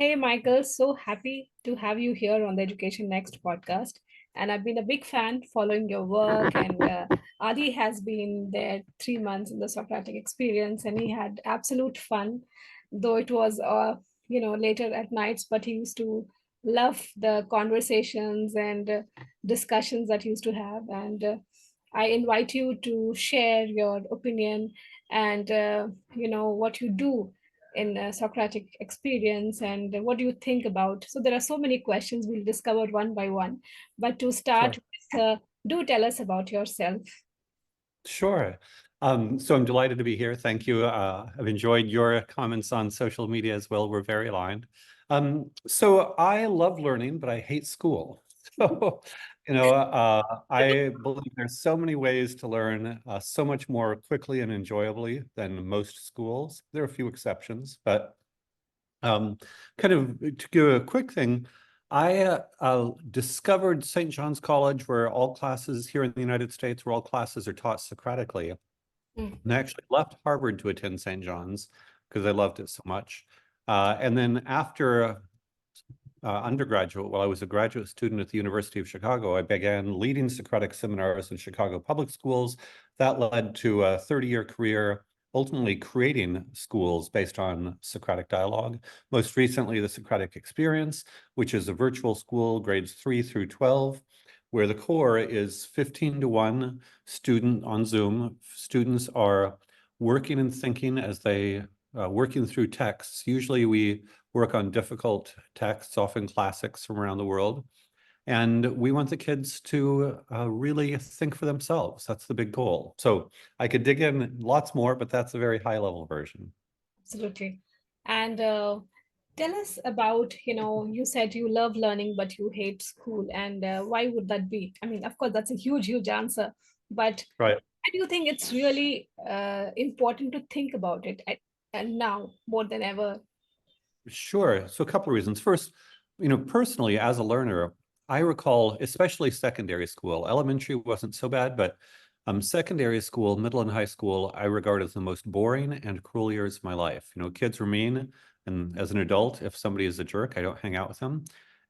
Hey, Michael, so happy to have you here on the Education Next podcast. And I've been a big fan following your work. And Adi has been there 3 months in the Socratic experience, and he had absolute fun, though it was, later at nights, but he used to love the conversations and discussions that he used to have. And I invite you to share your opinion and, what you do in Socratic experience and what do you think about? So there are so many questions we'll discover one by one. But to start Sure. with, do tell us about yourself. Sure. So I'm delighted to be here. Thank you. I've enjoyed your comments on social media as well. We're very aligned. So I love learning, but I hate school. So, I believe there's so many ways to learn so much more quickly and enjoyably than most schools. There are a few exceptions, but kind of to give a quick thing, I discovered St. John's College, where all classes here in the United States, where all classes are taught Socratically. Mm. And I actually left Harvard to attend St. John's because I loved it so much. And then after undergraduate, while I was a graduate student at the University of Chicago, I began leading Socratic seminars in Chicago public schools. That led to a 30-year career, ultimately creating schools based on Socratic dialogue. Most recently, the Socratic Experience, which is a virtual school, grades 3 through 12, where the core is 15-to-1 student on Zoom. Students are working and thinking as they working through texts. Usually we work on difficult texts, often classics from around the world. And we want the kids to really think for themselves. That's the big goal. So I could dig in lots more, but that's a very high level version. Absolutely. And tell us about, you said you love learning, but you hate school. And why would that be? I mean, of course, that's a huge, huge answer. But Right. I do think it's really important to think about it and now more than ever. Sure. So a couple of reasons. First, personally, as a learner, I recall, especially secondary school, elementary wasn't so bad, but secondary school, middle and high school, I regard as the most boring and cruel years of my life. Kids were mean. And as an adult, if somebody is a jerk, I don't hang out with them.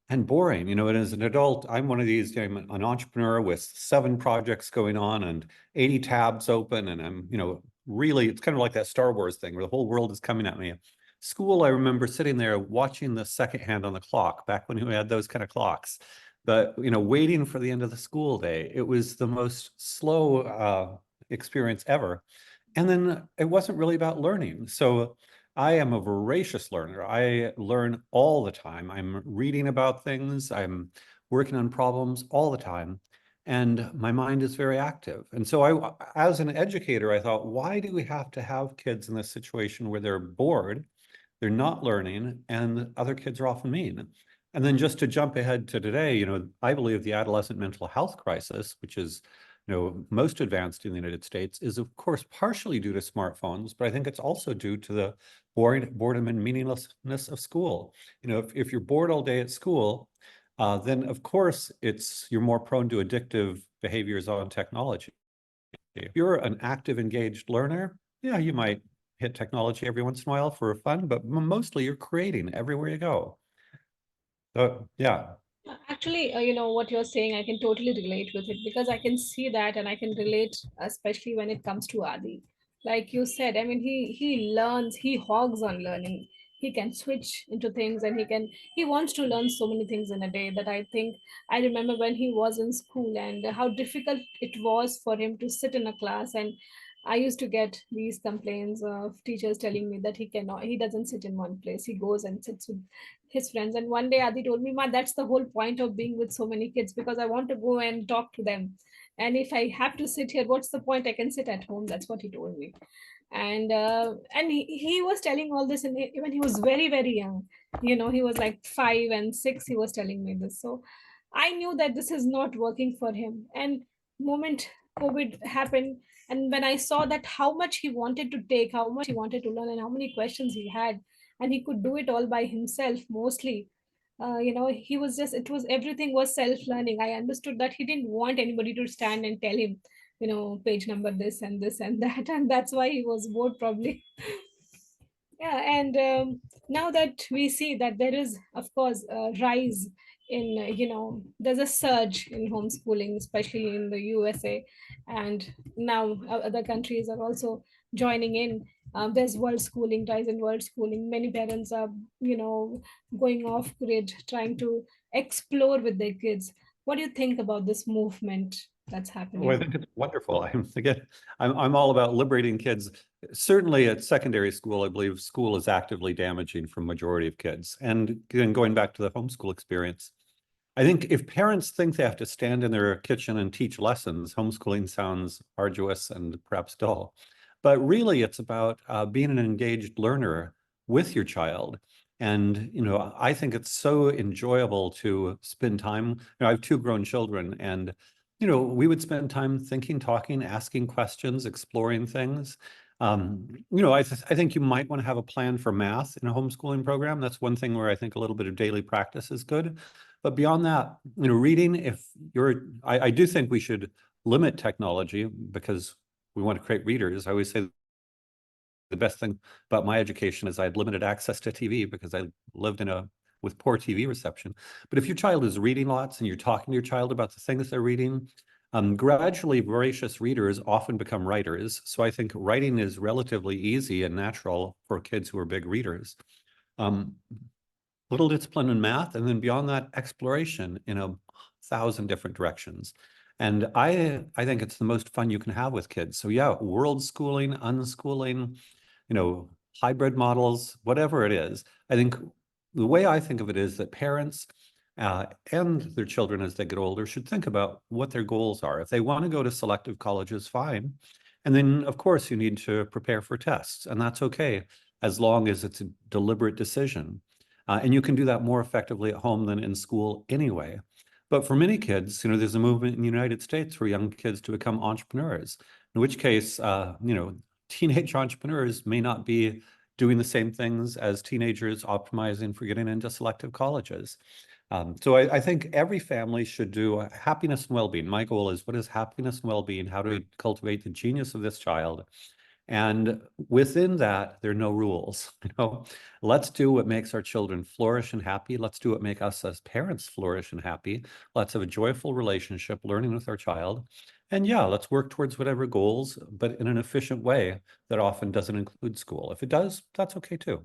And boring, and as an adult, I'm one of these, I'm an entrepreneur with 7 projects going on and 80 tabs open. And I'm, really, it's kind of like that Star Wars thing where the whole world is coming at me. School, I remember sitting there watching the second hand on the clock back when we had those kind of clocks. But, waiting for the end of the school day, it was the most slow experience ever. And then it wasn't really about learning. So I am a voracious learner. I learn all the time. I'm reading about things. I'm working on problems all the time. And my mind is very active. And so as an educator, I thought, why do we have to have kids in this situation where they're bored, they're not learning, and other kids are often mean? And then just to jump ahead to today, I believe the adolescent mental health crisis, which is most advanced in the United States, is of course partially due to smartphones, but I think it's also due to the boredom and meaninglessness of school. If you're bored all day at school, then of course you're more prone to addictive behaviors on technology. If you're an active, engaged learner, yeah, you might hit technology every once in a while for fun, but mostly you're creating everywhere you go. So yeah. Actually, what you're saying, I can totally relate with it because I can see that and I can relate, especially when it comes to Adi. Like you said, I mean, he learns, he hogs on learning. He can switch into things and he wants to learn so many things in a day that I think I remember when he was in school and how difficult it was for him to sit in a class. And I used to get these complaints of teachers telling me that he doesn't sit in one place. He goes and sits with his friends. And one day Adi told me, Ma, that's the whole point of being with so many kids because I want to go and talk to them. And if I have to sit here, what's the point? I can sit at home. That's what he told me. And he was telling all this when he was very, very young. He was like 5 and 6. He was telling me this. So I knew that this is not working for him. And moment COVID happened, and when I saw that how much he wanted to take, how much he wanted to learn, and how many questions he had, and he could do it all by himself mostly. He was just, it was, everything was self learning. I understood that he didn't want anybody to stand and tell him, page number this and this and that, and that's why he was bored probably. Yeah, and now that we see that there is, of course, a rise in, there's a surge in homeschooling, especially in the USA, and now other countries are also joining in. There's world schooling, rise in world schooling. Many parents are, going off grid, trying to explore with their kids. What do you think about this movement that's Oh, I happening? think it's wonderful. I'm all about liberating kids. Certainly at secondary school, I believe school is actively damaging for majority of kids. And again, going back to the homeschool experience, I think if parents think they have to stand in their kitchen and teach lessons, homeschooling sounds arduous and perhaps dull. But really, it's about being an engaged learner with your child. And, I think it's so enjoyable to spend time. I have two grown children, and, we would spend time thinking, talking, asking questions, exploring things. I think you might want to have a plan for math in a homeschooling program. That's one thing where I think a little bit of daily practice is good. But beyond that, reading, if I do think we should limit technology because we want to create readers. I always say the best thing about my education is I had limited access to TV because I lived with poor TV reception. But if your child is reading lots and you're talking to your child about the things they're reading, gradually voracious readers often become writers. So I think writing is relatively easy and natural for kids who are big readers. Um, little discipline in math, and then beyond that, exploration in 1,000 different directions. And I think it's the most fun you can have with kids. So yeah, world schooling, unschooling, you know, hybrid models, whatever it is. I think the way I think of it is that parents and their children as they get older should think about what their goals are. If they want to go to selective colleges, fine. And then, of course, you need to prepare for tests, and that's okay as long as it's a deliberate decision. And you can do that more effectively at home than in school anyway. But for many kids, there's a movement in the United States for young kids to become entrepreneurs, in which case, teenage entrepreneurs may not be doing the same things as teenagers optimizing for getting into selective colleges. So I think every family should do happiness and well-being. My goal is, what is happiness and well-being? How do we cultivate the genius of this child? And within that, there are no rules. Let's do what makes our children flourish and happy. Let's do what makes us as parents flourish and happy. Let's have a joyful relationship, learning with our child. And yeah, let's work towards whatever goals, but in an efficient way that often doesn't include school. If it does, that's okay too.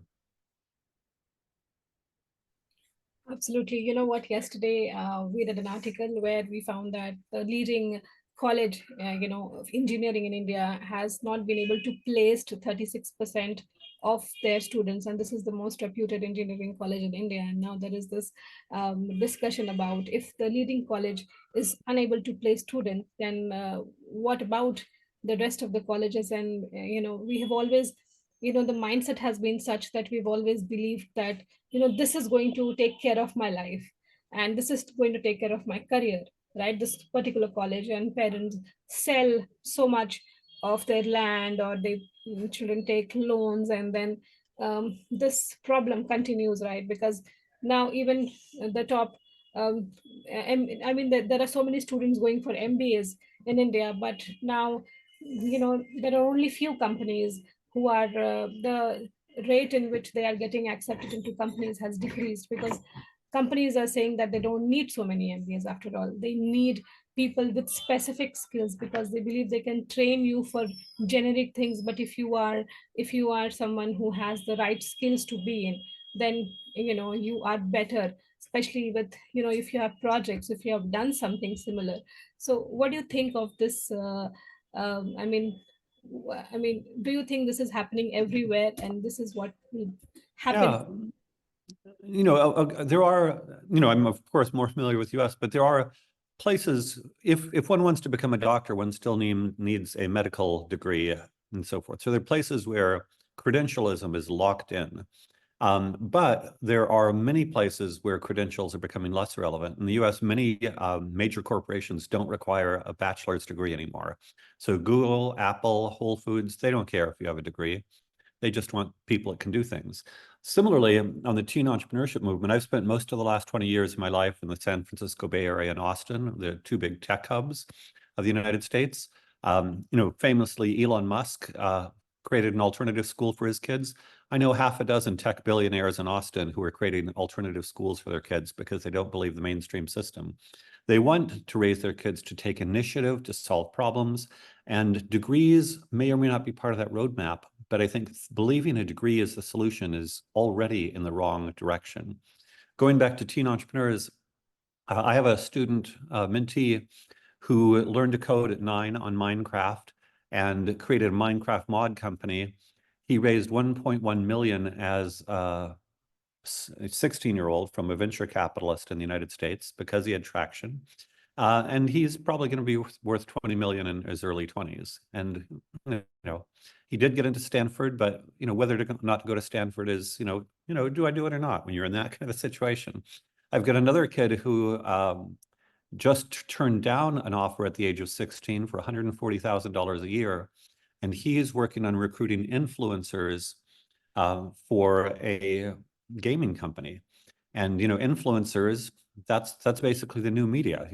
Absolutely. You know what? Yesterday, we read an article where we found that the leading college, of engineering in India has not been able to place to 36% of their students, and this is the most reputed engineering college in India. And now there is this discussion about, if the leading college is unable to place students, then what about the rest of the colleges? And we have always, the mindset has been such that we've always believed that, this is going to take care of my life, and this is going to take care of my career, right? This particular college, and parents sell so much of their land, or they, children take loans, and then this problem continues, right? Because now even the top, I mean, there are so many students going for MBAs in India, but now, there are only few companies who are, the rate in which they are getting accepted into companies has decreased, because companies are saying that they don't need so many MBAs after all. They need people with specific skills, because they believe they can train you for generic things, but if you are someone who has the right skills to be in, then you are better, especially with, if you have projects, if you have done something similar. So what do you think of this? I mean, do you think this is happening everywhere, and this is what will happen? Yeah, there are, I'm of course more familiar with US, but there are places, if one wants to become a doctor, one still needs a medical degree and so forth. So there are places where credentialism is locked in. But there are many places where credentials are becoming less relevant. In the US, many major corporations don't require a bachelor's degree anymore. So Google, Apple, Whole Foods, they don't care if you have a degree. They just want people that can do things. Similarly, on the teen entrepreneurship movement, I've spent most of the last 20 years of my life in the San Francisco Bay Area and Austin, the two big tech hubs of the United States. Famously, Elon Musk created an alternative school for his kids. I know half a dozen tech billionaires in Austin who are creating alternative schools for their kids because they don't believe the mainstream system. They want to raise their kids to take initiative, to solve problems, and degrees may or may not be part of that roadmap. But I think believing a degree is the solution is already in the wrong direction. Going back to teen entrepreneurs, I have a student, mentee, who learned to code at 9 on Minecraft and created a Minecraft mod company. He raised 1.1 million as a 16-year-old from a venture capitalist in the United States because he had traction. And he's probably going to be worth 20 million in his early 20s. And, he did get into Stanford, but, whether to not to go to Stanford is, do I do it or not when you're in that kind of a situation? I've got another kid who just turned down an offer at the age of 16 for $140,000 a year. And he's working on recruiting influencers for a gaming company. And, influencers, that's basically the new media.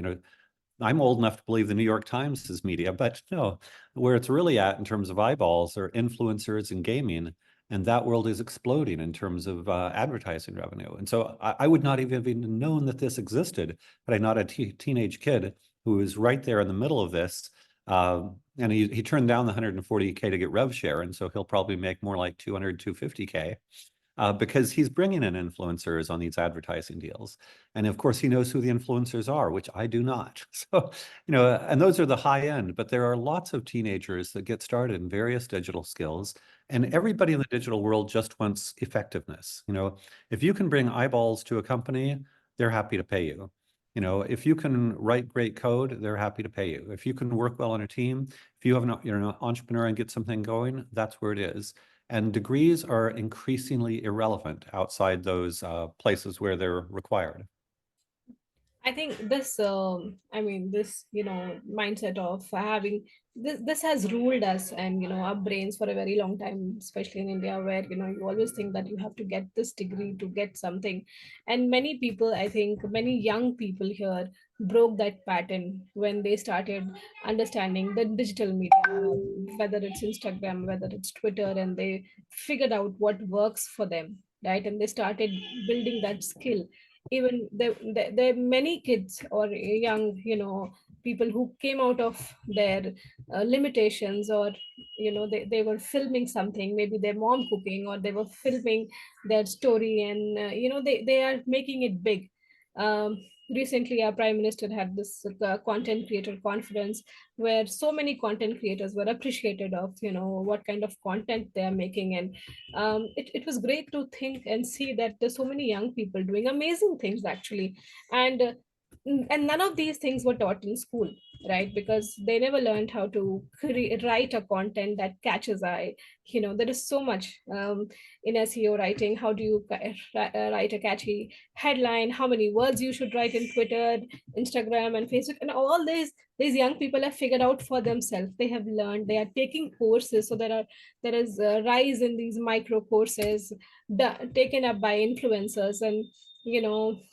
I'm old enough to believe the New York Times is media, but no, where it's really at in terms of eyeballs are influencers in gaming. And that world is exploding in terms of advertising revenue. And so I would not even have known that this existed, but I'm not a teenage kid who is right there in the middle of this. And he turned down the 140K to get rev share. And so he'll probably make more like 200, 250K. Because he's bringing in influencers on these advertising deals. And of course, he knows who the influencers are, which I do not. So, and those are the high end, but there are lots of teenagers that get started in various digital skills. And everybody in the digital world just wants effectiveness. If you can bring eyeballs to a company, they're happy to pay you. If you can write great code, they're happy to pay you. If you can work well on a team, if you're an entrepreneur and get something going, that's where it is. And degrees are increasingly irrelevant outside those places where they're required. I think this mindset of having this has ruled us and our brains for a very long time, especially in India, where you always think that you have to get this degree to get something, and many people, I think, many young people here broke that pattern when they started understanding the digital media, whether it's Instagram, whether it's Twitter, and they figured out what works for them, right? And they started building that skill. Even there are many kids or young people who came out of their limitations, or they were filming something, maybe their mom cooking, or they were filming their story, and they are making it big. um, Recently our prime minister had this content creator conference where so many content creators were appreciated of what kind of content they are making. And it was great to think and see that there's so many young people doing amazing things actually. And none of these things were taught in school, right? Because they never learned how to write a content that catches eye. There is so much in SEO writing. How do you write a catchy headline? How many words you should write in Twitter, Instagram, and Facebook, and all these young people have figured out for themselves. They have learned. They are taking courses. So there is a rise in these micro courses taken up by influencers, and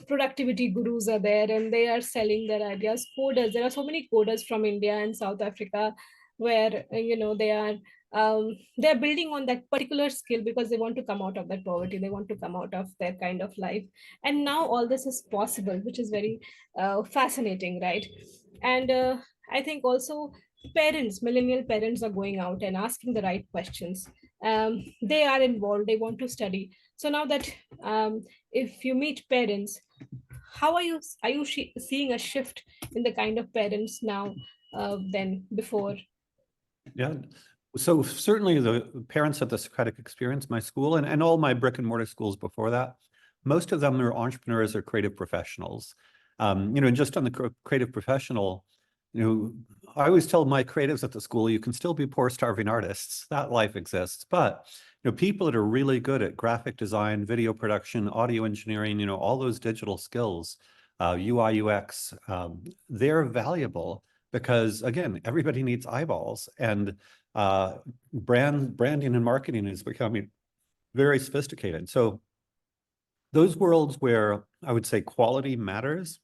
productivity gurus are there, and they are selling their ideas. Coders, there are so many coders from India and South Africa where they're building on that particular skill because they want to come out of that poverty, they want to come out of their kind of life. And now all this is possible, which is very fascinating, right? And I think also parents, millennial parents, are going out and asking the right questions. They are involved, they want to study. So now that if you meet parents, how are you seeing a shift in the kind of parents now than before? Yeah. So certainly the parents at the Socratic Experience, my school, and all my brick and mortar schools before that, most of them are entrepreneurs or creative professionals. And just on the creative professional, I always tell my creatives at the school, you can still be poor, starving artists. That life exists. But, people that are really good at graphic design, video production, audio engineering, all those digital skills, UI, UX, they're valuable because, again, everybody needs eyeballs. And branding and marketing is becoming very sophisticated. So those worlds where I would say quality matters,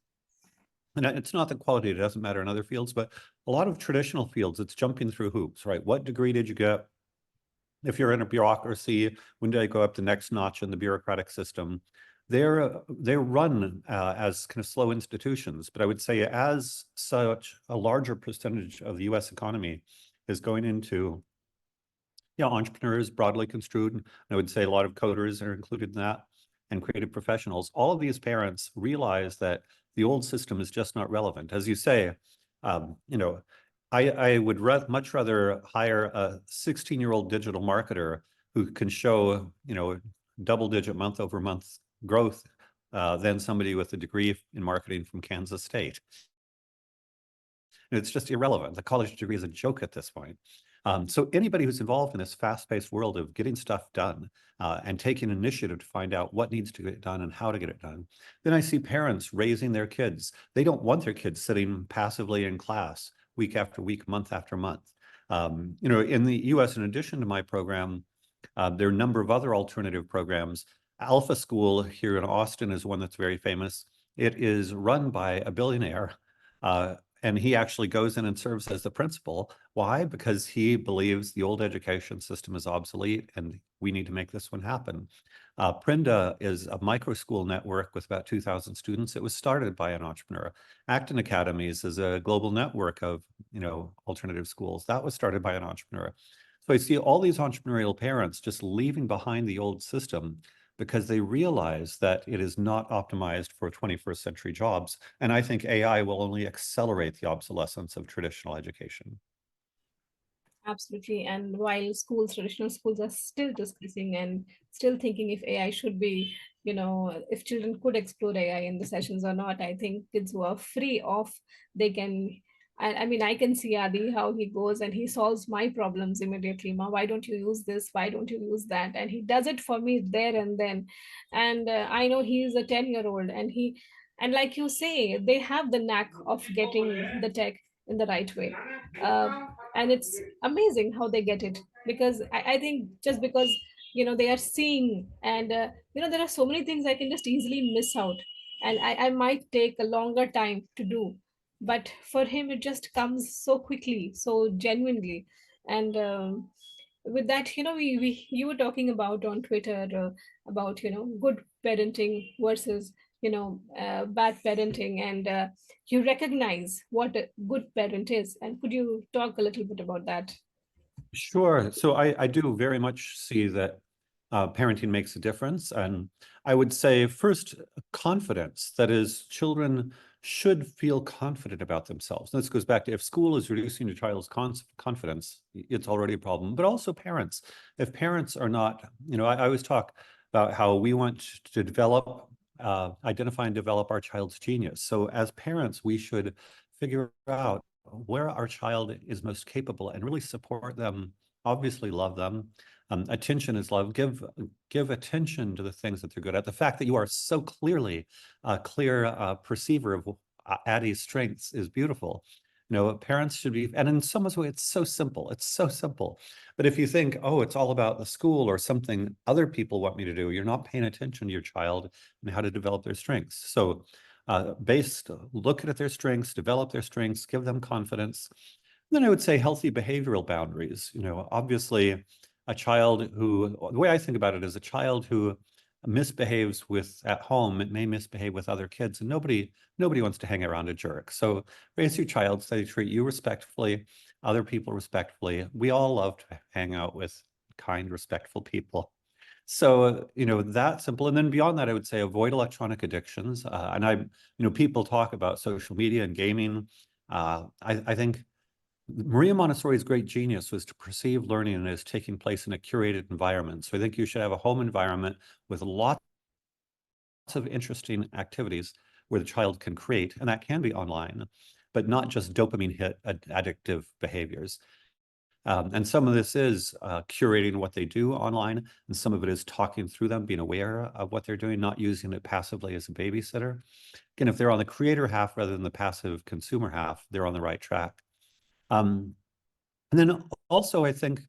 and it's not that quality doesn't matter in other fields, but a lot of traditional fields, it's jumping through hoops, right? What degree did you get? if you're in a bureaucracy, when do I go up the next notch in the bureaucratic system? They're run as kind of slow institutions, but I would say as such, a larger percentage of the U.S. economy is going into entrepreneurs broadly construed. And I would say a lot of coders are included in that, and creative professionals. All of these parents realize that the old system is just not relevant. As you say, you know, I would much rather hire a 16-year-old digital marketer who can show, double-digit month-over-month growth than somebody with a degree in marketing from Kansas State. And it's just irrelevant. The college degree is a joke at this point. So anybody who's involved in this fast-paced world of getting stuff done and taking initiative to find out what needs to get done and how to get it done. Then I see parents raising their kids. They don't want their kids sitting passively in class week after week, month after month. In the US, in addition to my program, there are a number of other alternative programs. Alpha School here in Austin is one that's very famous. It is run by a billionaire. And he actually goes in and serves as the principal. Why? Because he believes the old education system is obsolete and we need to make this one happen. Prinda is a micro school network with about 2,000 students. It was started by an entrepreneur. Acton Academies is a global network of, alternative schools. That was started by an entrepreneur. So I see all these entrepreneurial parents just leaving behind the old system because they realize that it is not optimized for 21st century jobs. And I think AI will only accelerate the obsolescence of traditional education. Absolutely. And while schools, traditional schools are still discussing and still thinking if AI should be, if children could explore AI in the sessions or not, I think kids who are free of, they can. I mean, I can see Adi how he goes and he solves my problems immediately. Ma, why don't you use this? Why don't you use that? And he does it for me there and then. And I know he is a 10-year-old and like you say, they have the knack of getting the tech in the right way. And it's amazing how they get it because I think just because they are seeing and there are so many things I can just easily miss out and I might take a longer time to do, but for him it just comes so quickly, so genuinely. And with that, we you were talking about on Twitter about good parenting versus bad parenting, and you recognize what a good parent is. And could you talk a little bit about that? Sure. So I do very much see that parenting makes a difference. And I would say first, confidence. That is, children should feel confident about themselves. And this goes back to if school is reducing your child's confidence, it's already a problem. But also parents. If parents are not, I always talk about how we want to develop, identify and develop our child's genius. So as parents, we should figure out where our child is most capable and really support them, obviously love them. Attention is love. Give attention to the things that they're good at. The fact that you are so clearly a clear perceiver of Addie's strengths is beautiful. Parents should be, and in some ways it's so simple. It's so simple. But if you think, oh, it's all about the school or something other people want me to do, you're not paying attention to your child and how to develop their strengths. So look at their strengths, develop their strengths, give them confidence. Then I would say healthy behavioral boundaries. Obviously a child who, the way I think about it is a child who misbehaves at home, it may misbehave with other kids, and nobody wants to hang around a jerk. So raise your child so they treat you respectfully, other people respectfully. We all love to hang out with kind, respectful people. So, that simple. And then beyond that, I would say avoid electronic addictions. People talk about social media and gaming. I think Maria Montessori's great genius was to perceive learning as taking place in a curated environment. So I think you should have a home environment with lots of interesting activities where the child can create, and that can be online, but not just dopamine hit addictive behaviors. And some of this is curating what they do online, and some of it is talking through them, being aware of what they're doing, not using it passively as a babysitter. Again, if they're on the creator half rather than the passive consumer half, they're on the right track. And then also, I think,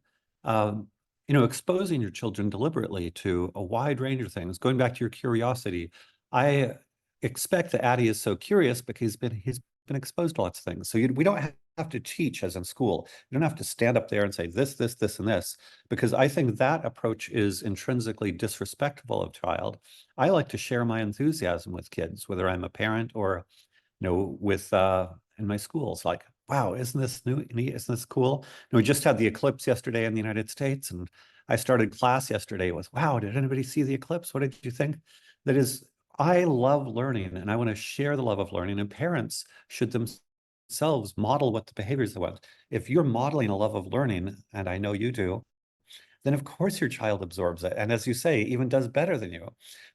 exposing your children deliberately to a wide range of things. Going back to your curiosity, I expect that Addie is so curious because he's been exposed to lots of things. So we don't have to teach as in school. You don't have to stand up there and say this, this, and this, because I think that approach is intrinsically disrespectful of child. I like to share my enthusiasm with kids, whether I'm a parent or, with in my schools, like, wow, isn't this new? Isn't this cool? We just had the eclipse yesterday in the United States, and I started class yesterday with, wow, did anybody see the eclipse? What did you think? That is, I love learning and I want to share the love of learning, and parents should themselves model what the behaviors they want. If you're modeling a love of learning, and I know you do, then of course your child absorbs it. And as you say, even does better than you.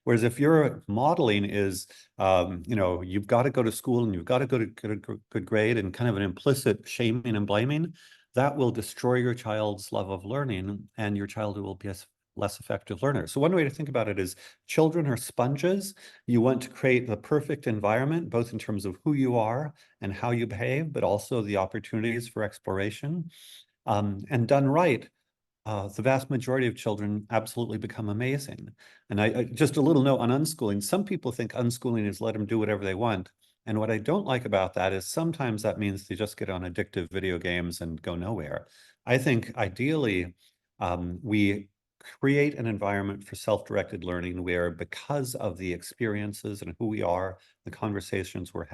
Whereas if your modeling is, you've got to go to school and you've got to go to get a good grade, and kind of an implicit shaming and blaming, that will destroy your child's love of learning, and your child will be a less effective learner. So one way to think about it is children are sponges. You want to create the perfect environment, both in terms of who you are and how you behave, but also the opportunities for exploration. And done right, the vast majority of children absolutely become amazing. And I just a little note on unschooling. Some people think unschooling is let them do whatever they want. And what I don't like about that is sometimes that means they just get on addictive video games and go nowhere. I think ideally, we create an environment for self-directed learning where, because of the experiences and who we are, the conversations we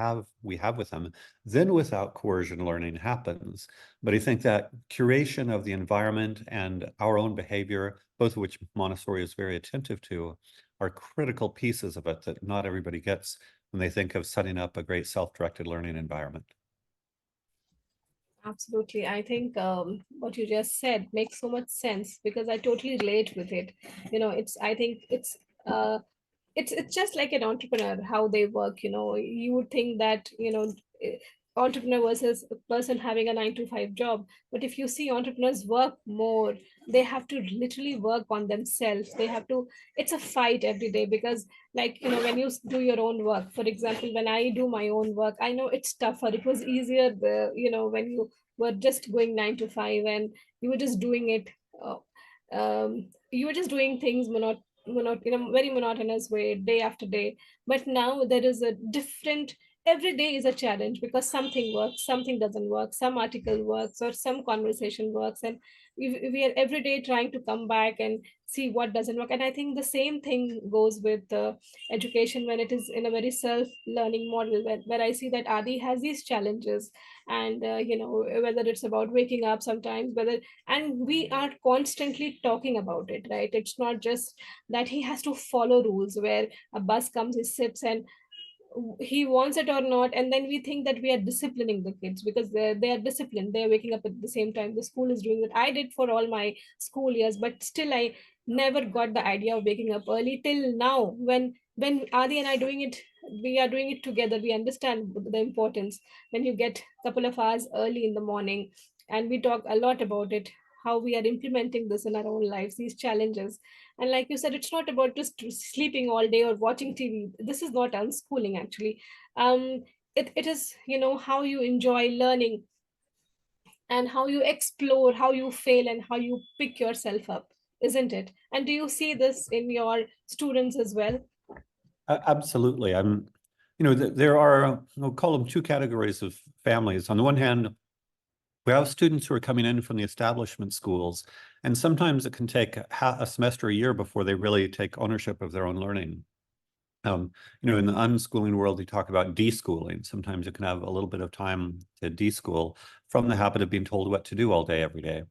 have with them, then without coercion learning happens. But I think that curation of the environment and our own behavior, both of which Montessori is very attentive to, are critical pieces of it that not everybody gets when they think of setting up a great self-directed learning environment. Absolutely. I think what you just said makes so much sense because I totally relate with it. I think uh, it's just like an entrepreneur, how they work. You would think that entrepreneur versus a person having a 9 to 5 job, but if you see entrepreneurs work more, they have to literally work on themselves. They have to, it's a fight every day because, like, when you do your own work, for example, when I do my own work, I know it's tougher. It was easier when you were just going 9 to 5 and you were just doing it, you were just doing things in a very monotonous way, day after day. But now there is a different, every day is a challenge because something works, something doesn't work, some article works or some conversation works, and we are every day trying to come back and see what doesn't work. And I think the same thing goes with education when it is in a very self learning model, where I see that Adi has these challenges. And whether it's about waking up sometimes, whether, and we are constantly talking about it, right? It's not just that he has to follow rules where a bus comes, he sits, and he wants it or not, and then we think that we are disciplining the kids because they are disciplined, they are waking up at the same time, the school is doing what I did for all my school years. But still I never got the idea of waking up early till now, when Adi and I doing it, we are doing it together, we understand the importance when you get a couple of hours early in the morning. And we talk a lot about it, how we are implementing this in our own lives, these challenges. And like you said, it's not about just sleeping all day or watching TV. This is not unschooling, actually. It is, how you enjoy learning and how you explore, how you fail, and how you pick yourself up, isn't it? And do you see this in your students as well? Absolutely. There are, we'll call them two categories of families. On the one hand, we have students who are coming in from the establishment schools, and sometimes it can take a semester, a year before they really take ownership of their own learning. In the unschooling world, you talk about deschooling. Sometimes you can have a little bit of time to deschool from the habit of being told what to do all day, every day.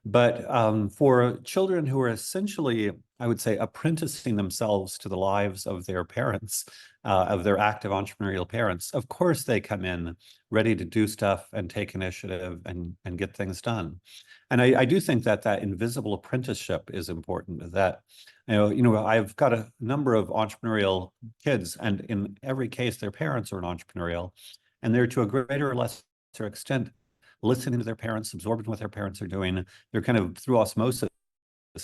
But for children who are essentially, I would say, apprenticing themselves to the lives of their parents, of their active entrepreneurial parents, of course they come in ready to do stuff and take initiative and get things done. And I do think that that invisible apprenticeship is important. That I've got a number of entrepreneurial kids, and in every case, their parents are an entrepreneurial, and they're to a greater or lesser extent listening to their parents, absorbing what their parents are doing. They're kind of through osmosis,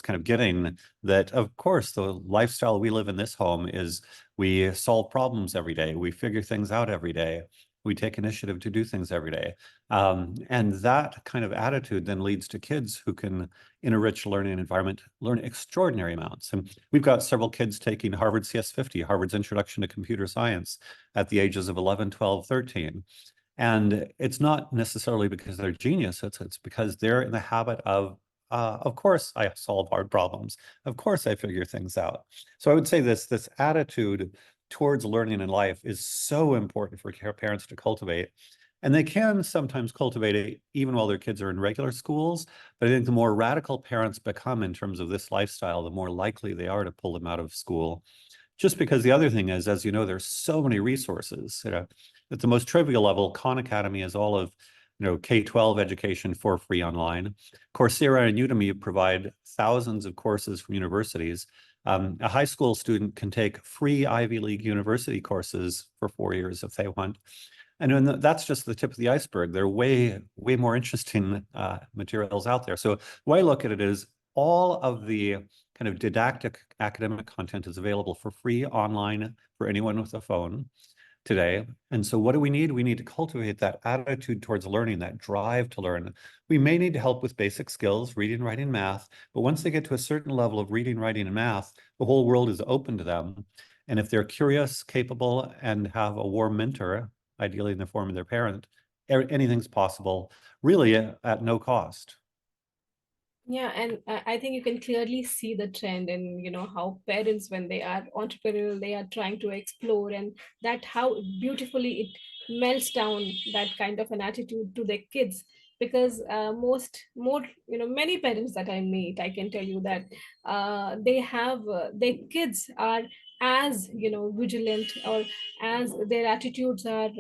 kind of getting that, of course, the lifestyle we live in this home is we solve problems every day. We figure things out every day. We take initiative to do things every day. And that kind of attitude then leads to kids who can, in a rich learning environment, learn extraordinary amounts. And we've got several kids taking Harvard CS50, Harvard's Introduction to Computer Science, at the ages of 11, 12, 13. And it's not necessarily because they're genius, it's because they're in the habit of course I solve hard problems. Of course I figure things out. So I would say this attitude towards learning in life is so important for parents to cultivate. And they can sometimes cultivate it even while their kids are in regular schools. But I think the more radical parents become in terms of this lifestyle, the more likely they are to pull them out of school. Just because the other thing is, as you know, there's so many resources. At the most trivial level, Khan Academy is all of K-12 education for free online. Coursera and Udemy provide thousands of courses from universities. A high school student can take free Ivy League university courses for 4 years if they want. And then that's just the tip of the iceberg. There are way more interesting materials out there. So the way I look at it is all of the kind of didactic academic content is available for free online for anyone with a phone today. And so what do we need? We need to cultivate that attitude towards learning, that drive to learn. We may need to help with basic skills, reading, writing, math, but once they get to a certain level of reading, writing, and math, the whole world is open to them. And if they're curious, capable, and have a warm mentor, ideally in the form of their parent, anything's possible, really at no cost. Yeah, and I think you can clearly see the trend in, how parents, when they are entrepreneurial, they are trying to explore, and that how beautifully it melts down that kind of an attitude to their kids. Because many parents that I meet, I can tell you that they have their kids are as vigilant, or as their attitudes are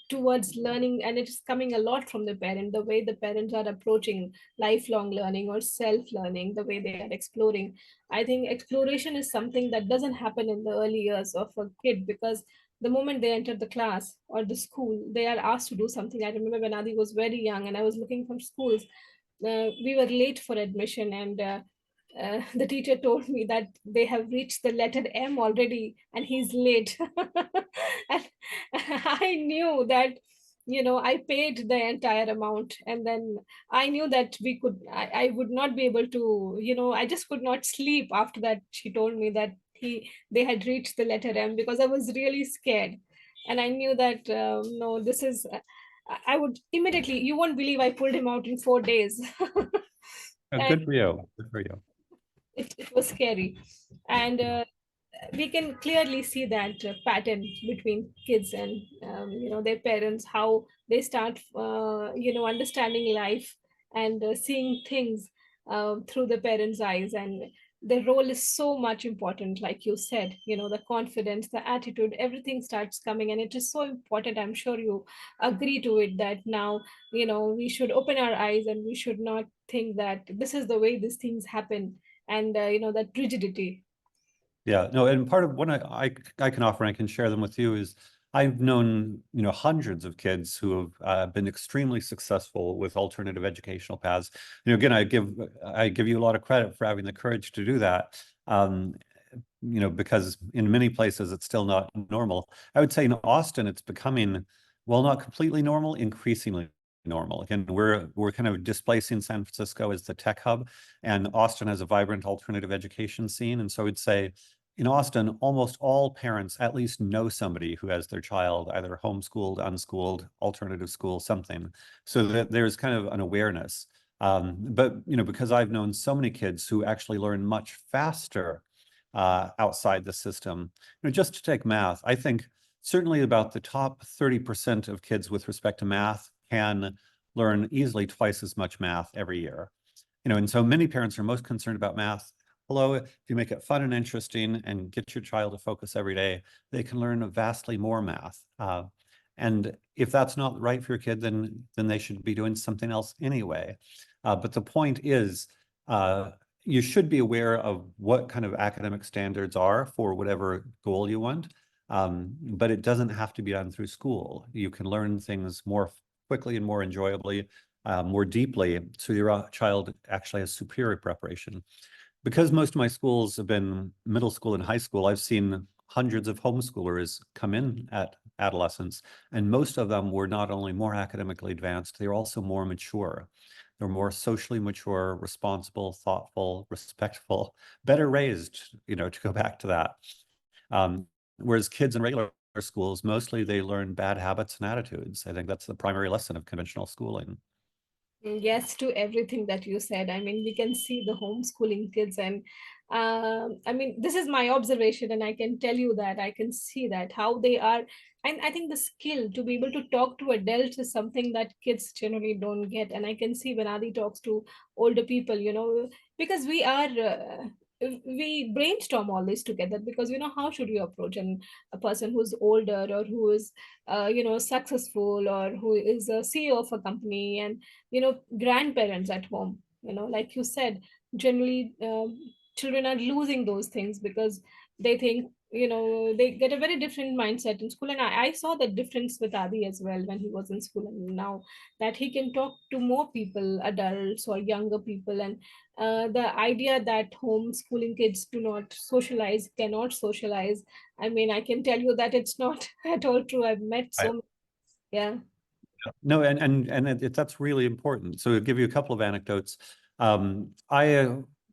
towards learning, and it's coming a lot from the parent, the way the parents are approaching lifelong learning or self learning, the way they are exploring. I think exploration is something that doesn't happen in the early years of a kid, because the moment they enter the class or the school, they are asked to do something. I remember when Adi was very young and I was looking for schools, we were late for admission, and the teacher told me that they have reached the letter M already and he's late. And I knew that, I paid the entire amount, and then I knew that I would not be able to, I just could not sleep after that. She told me that they had reached the letter M, because I was really scared. And I knew that, no, this is, I would immediately, you won't believe I pulled him out in 4 days. And Good for you. Good for you. it was scary. And Yeah. we can clearly see that pattern between kids and their parents, how they start understanding life and seeing things through the parents eyes. And the role is so much important, like you said, the confidence, the attitude, everything starts coming, and it is so important. I'm sure you agree to it, that now we should open our eyes, and we should not think that this is the way these things happen, and that rigidity. Yeah, no, and part of what I can offer, and I can share them with you, is I've known, hundreds of kids who have been extremely successful with alternative educational paths. Again, I give you a lot of credit for having the courage to do that. Because in many places it's still not normal. I would say in Austin, it's becoming, well, not completely normal, increasingly normal. Again, we're kind of displacing San Francisco as the tech hub, and Austin has a vibrant alternative education scene. And so I would say in Austin, almost all parents at least know somebody who has their child either homeschooled, unschooled, alternative school, something, so that there's kind of an awareness. But because I've known so many kids who actually learn much faster outside the system. Just to take math, I think certainly about the top 30% of kids with respect to math can learn easily twice as much math every year. And so many parents are most concerned about math. Hello, if you make it fun and interesting and get your child to focus every day, they can learn vastly more math. And if that's not right for your kid, then they should be doing something else anyway. But the point is, you should be aware of what kind of academic standards are for whatever goal you want. But it doesn't have to be done through school. You can learn things more quickly and more enjoyably, more deeply, so your child actually has superior preparation. Because most of my schools have been middle school and high school, I've seen hundreds of homeschoolers come in at adolescence, and most of them were not only more academically advanced, they were also more mature. They're more socially mature, responsible, thoughtful, respectful, better raised, to go back to that. Whereas kids in regular schools, mostly they learn bad habits and attitudes. I think that's the primary lesson of conventional schooling. Yes, to everything that you said. I mean, we can see the homeschooling kids, and I mean, this is my observation, and I can tell you that I can see that how they are. And I think the skill to be able to talk to adults is something that kids generally don't get. And I can see when Adi talks to older people, because we brainstorm all this together, because how should you approach a person who's older, or who is successful, or who is a CEO of a company, and grandparents at home, like you said, generally children are losing those things because they think, they get a very different mindset in school. And I saw that difference with Adi as well when he was in school, and now that he can talk to more people, adults or younger people. And the idea that homeschooling kids do not socialize, cannot socialize, I mean, I can tell you that it's not at all true. I've met so Right. many. Yeah. No, that's really important. So to give you a couple of anecdotes,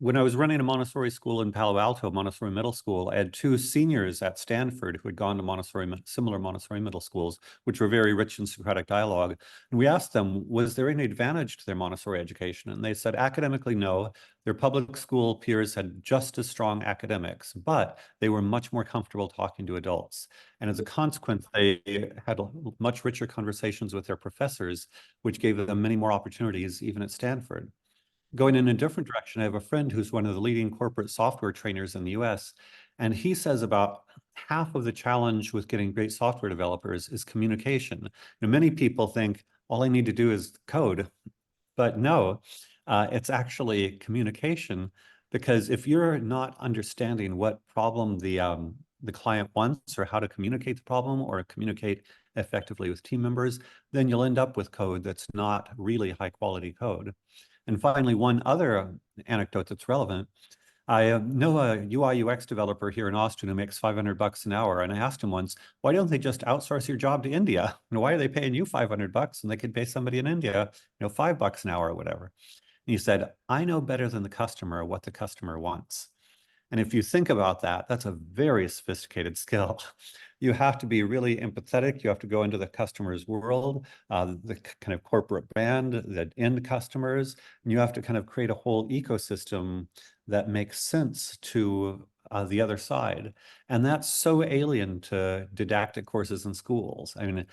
when I was running a Montessori school in Palo Alto, Montessori Middle School, I had two seniors at Stanford who had gone to similar Montessori middle schools, which were very rich in Socratic dialogue. And we asked them, was there any advantage to their Montessori education? And they said, academically, no. Their public school peers had just as strong academics, but they were much more comfortable talking to adults. And as a consequence, they had much richer conversations with their professors, which gave them many more opportunities, even at Stanford. Going in a different direction, I have a friend who's one of the leading corporate software trainers in the US, and he says about half of the challenge with getting great software developers is communication. Many people think all I need to do is code, but no, it's actually communication, because if you're not understanding what problem the client wants, or how to communicate the problem or communicate effectively with team members, then you'll end up with code that's not really high quality code. And finally, one other anecdote that's relevant. I know a UI UX developer here in Austin who makes $500 an hour. And I asked him once, why don't they just outsource your job to India? Why are they paying you $500 and they could pay somebody in India, $5 an hour or whatever? And he said, I know better than the customer what the customer wants. And if you think about that, that's a very sophisticated skill. You have to be really empathetic. You have to go into the customer's world, the kind of corporate brand, the end customers, and you have to kind of create a whole ecosystem that makes sense to the other side. And that's so alien to didactic courses in schools. I mean,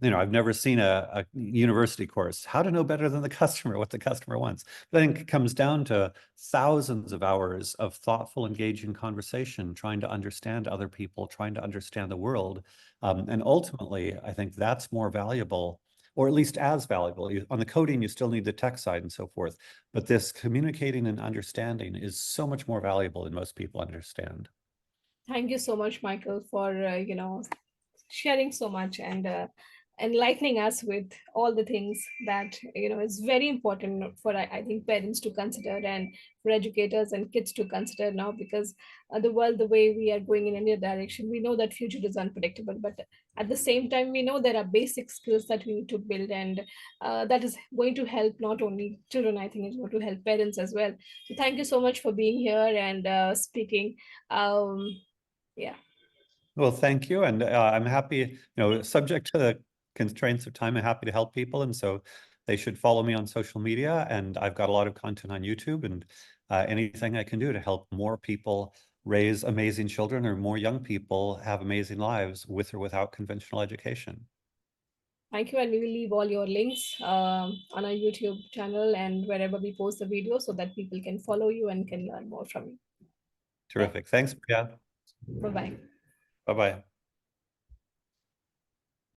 I've never seen a university course, how to know better than the customer, what the customer wants. But I think it comes down to thousands of hours of thoughtful, engaging conversation, trying to understand other people, trying to understand the world. And ultimately, I think that's more valuable, or at least as valuable. On the coding, you still need the tech side and so forth. But this communicating and understanding is so much more valuable than most people understand. Thank you so much, Michael, for sharing so much, and enlightening us with all the things that is very important for, I think, parents to consider, and for educators and kids to consider now, because the world, the way we are going in any direction, we know that future is unpredictable, but at the same time we know there are basic skills that we need to build, and that is going to help not only children, I think it's going to help parents as well. So thank you so much for being here and speaking. Yeah. Well, thank you. And I'm happy, subject to the constraints of time, I'm happy to help people. And so they should follow me on social media. And I've got a lot of content on YouTube, and anything I can do to help more people raise amazing children, or more young people have amazing lives with or without conventional education. Thank you, and we will leave all your links on our YouTube channel and wherever we post the video, so that people can follow you and can learn more from you. Yeah. Terrific. Thanks, Priya. Bye bye. Bye-bye.